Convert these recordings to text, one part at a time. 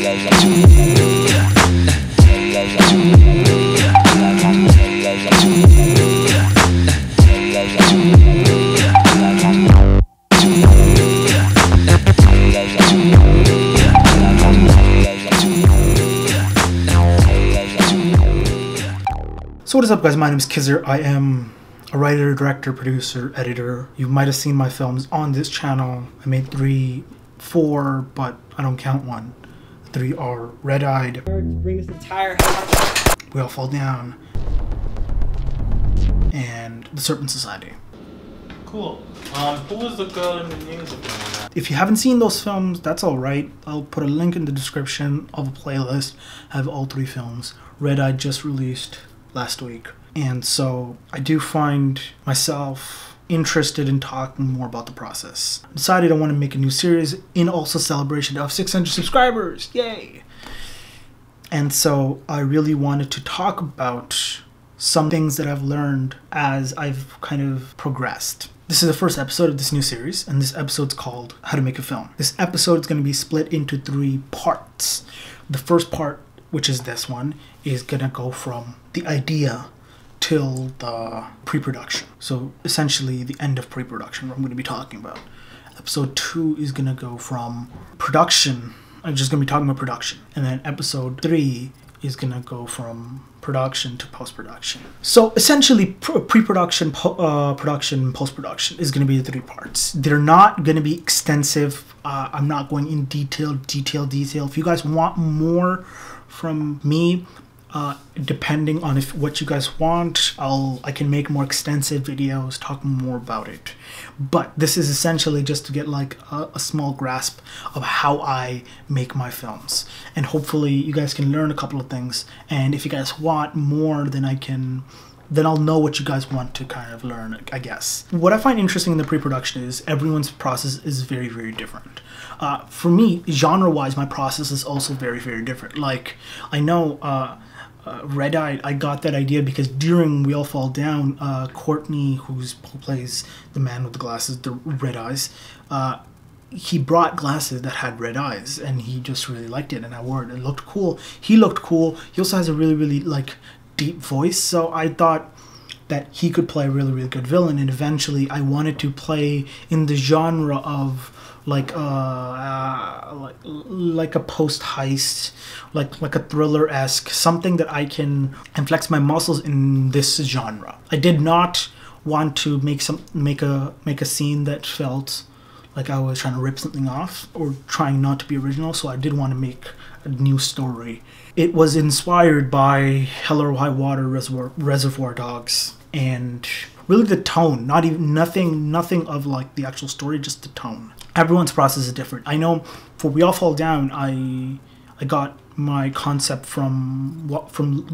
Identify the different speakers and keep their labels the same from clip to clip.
Speaker 1: So what is up, guys? My name is Kizzer. I am a writer, director, producer, editor. You might have seen my films on this channel. I made 4, but I don't count one. 3 are Red-Eyed,
Speaker 2: Bring this entire house.
Speaker 1: We All Fall Down, and The Serpent Society.
Speaker 3: Cool. Who was the girl in the music?
Speaker 1: If you haven't seen those films, that's alright. I'll put a link in the description of a playlist. I have all 3 films. Red-Eyed just released last week, and so I do find myself interested in talking more about the process. I decided I want to make a new series in also celebration of 600 subscribers, yay! And so I really wanted to talk about some things that I've learned as I've kind of progressed. This is the first episode of this new series, and this episode's called How to Make a Film. This episode is going to be split into 3 parts. The first part, which is this one, is gonna go from the idea till the pre-production. So essentially the end of pre-production, what I'm gonna be talking about. Episode 2 is gonna go from production. I'm just gonna be talking about production. And then episode 3 is gonna go from production to post-production. So essentially pre-production, production, post-production is gonna be the 3 parts. They're not gonna be extensive. I'm not going in detail. If you guys want more from me, depending on what you guys want, I can make more extensive videos talking more about it. But this is essentially just to get like a small grasp of how I make my films, and hopefully you guys can learn a couple of things. And if you guys want more, then I'll know what you guys want to kind of learn, I guess. What I find interesting in the pre-production is everyone's process is very, very different. For me, genre-wise, my process is also very, very different. Like, I know Red-Eyed, I got that idea because during We All Fall Down, Courtney, who plays the man with the glasses, the red eyes, he brought glasses that had red eyes, and he just really liked it, and I wore it. It looked cool. He looked cool. He also has a really, really, like, deep voice, so I thought that he could play a really, really good villain, and eventually I wanted to play in the genre of like a post-heist, like a thriller-esque, something that I can flex my muscles in this genre. I did not want to make a scene that felt like I was trying to rip something off or trying not to be original, so I did want to make a new story. It was inspired by Hell or High Water, Reservoir Dogs, and really the tone, nothing of like the actual story, just the tone. Everyone's process is different. I know for We All Fall Down, I got my concept from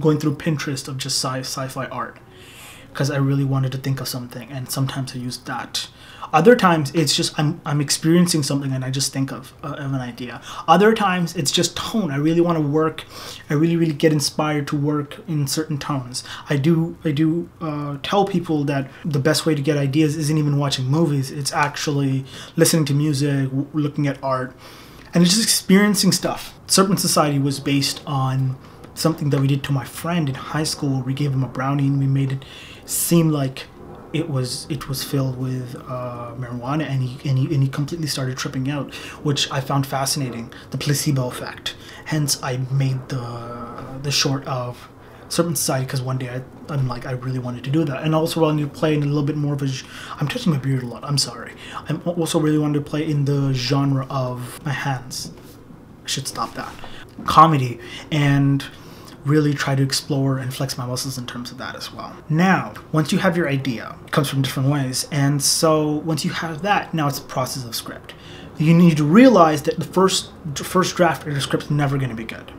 Speaker 1: going through Pinterest of just sci-fi art, because I really wanted to think of something, and sometimes I used that. Other times it's just I'm experiencing something and I just think of an idea. Other times it's just tone. I really want to work. I really get inspired to work in certain tones. I do tell people that the best way to get ideas isn't even watching movies. It's actually listening to music, looking at art, and just experiencing stuff. Serpent Society was based on something that we did to my friend in high school. We gave him a brownie and we made it seem like it was filled with marijuana, and he completely started tripping out, which I found fascinating, the placebo effect. Hence I made the short of Serpent Society, because one day I'm like, I really wanted to do that. And also wanted to play in a little bit more of a, I'm touching my beard a lot, I'm sorry. I'm also really wanted to play in the genre of, my hands, I should stop that, comedy, and really try to explore and flex my muscles in terms of that as well. Now, once you have your idea, it comes from different ways, and so once you have that, now it's a process of script. You need to realize that the first draft of your script is never going to be good.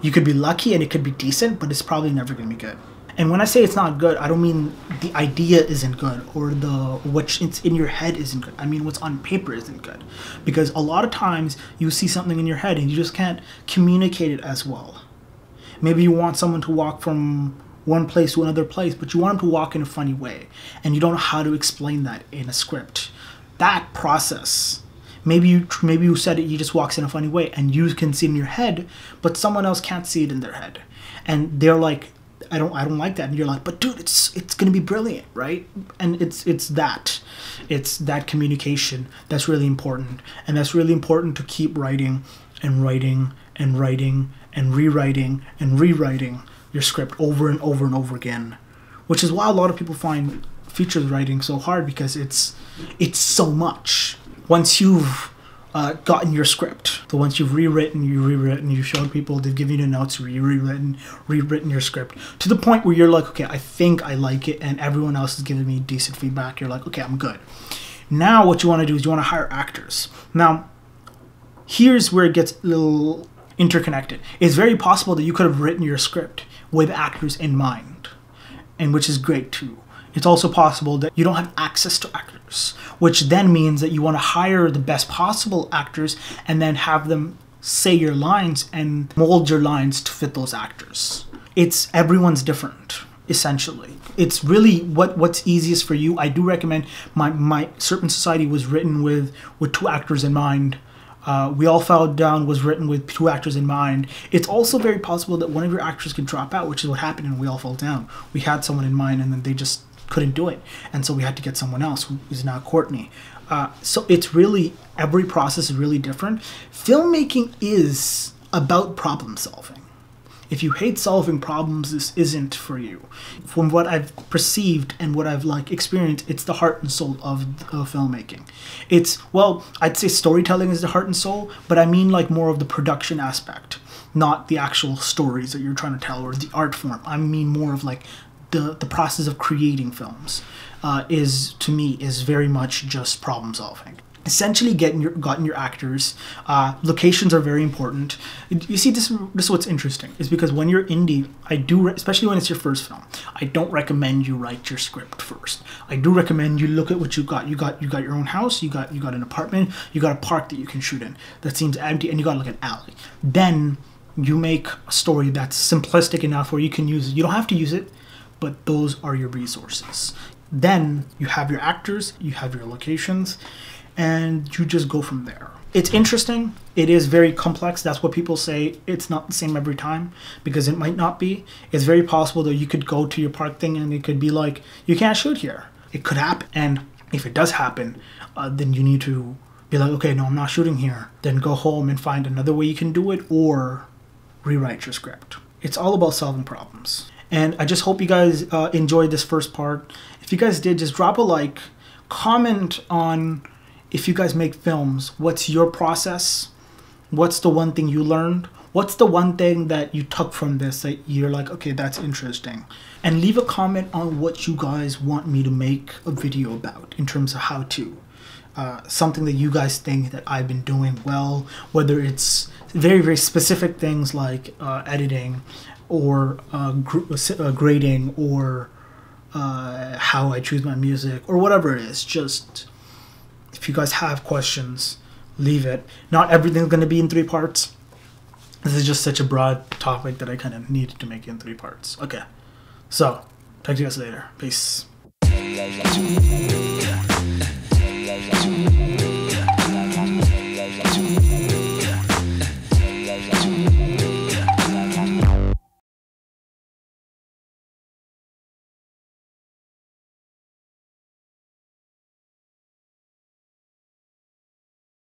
Speaker 1: You could be lucky and it could be decent, but it's probably never going to be good. And when I say it's not good, I don't mean the idea isn't good or what's in your head isn't good. I mean what's on paper isn't good. Because a lot of times you see something in your head and you just can't communicate it as well. Maybe you want someone to walk from one place to another place, but you want them to walk in a funny way, and you don't know how to explain that in a script. That process maybe you said it, you just walks in a funny way, and you can see it in your head, but someone else can't see it in their head, and they're like, I don't like that, and you're like, but dude, it's gonna be brilliant, right? And it's that communication that's really important, and that's really important to keep writing and writing and writing and rewriting and rewriting your script over and over and over again, which is why a lot of people find features writing so hard, because it's so much. Once you've gotten your script, so once you've rewritten, you showed people, they've given you notes, rewritten your script to the point where you're like, okay, I think I like it, and everyone else is giving me decent feedback, you're like, okay, I'm good. Now what you want to do is you want to hire actors. Now here's where it gets a little interconnected. It's very possible that you could have written your script with actors in mind, and which is great too. It's also possible that you don't have access to actors, which then means that you want to hire the best possible actors and then have them say your lines and mold your lines to fit those actors. Everyone's different, essentially. It's really what's easiest for you. I do recommend my Serpent Society was written with 2 actors in mind. We All Fell Down was written with 2 actors in mind. It's also very possible that one of your actors could drop out, which is what happened in We All Fell Down. We had someone in mind, and then they just couldn't do it, and so we had to get someone else, who is now Courtney. So it's really, every process is really different. Filmmaking is about problem solving. If you hate solving problems, this isn't for you. From what I've perceived and what I've experienced, it's the heart and soul of filmmaking. I'd say storytelling is the heart and soul, but I mean more of the production aspect, not the actual stories that you're trying to tell or the art form. I mean more of the process of creating films to me is very much just problem solving. Essentially gotten your actors. Locations are very important. You see, this is what's interesting, is because when you're indie, especially when it's your first film, I don't recommend you write your script first. I do recommend you look at what you got. You got your own house, you got an apartment, you got a park that you can shoot in that seems empty, and you got an alley. Then you make a story that's simplistic enough where you can use it. You don't have to use it, but those are your resources. Then you have your actors, you have your locations, and you just go from there. It's interesting. It is very complex. That's what people say. It's not the same every time, because it might not be. It's very possible that you could go to your park thing and it could be like, you can't shoot here. It could happen. And if it does happen, then you need to be like, okay, no, I'm not shooting here. Then go home and find another way you can do it, or rewrite your script. It's all about solving problems. And I just hope you guys enjoyed this first part. If you guys did, just drop a like, comment on if you guys make films, what's your process? What's the one thing you learned? What's the one thing that you took from this that you're like, okay, that's interesting? And leave a comment on what you guys want me to make a video about in terms of how to. Something that you guys think that I've been doing well, whether it's very, very specific things like editing, or grading, or how I choose my music, or whatever it is. Just, if you guys have questions, leave it. Not everything's going to be in 3 parts. This is just such a broad topic that I kind of needed to make it in 3 parts. Okay, so talk to you guys later. Peace.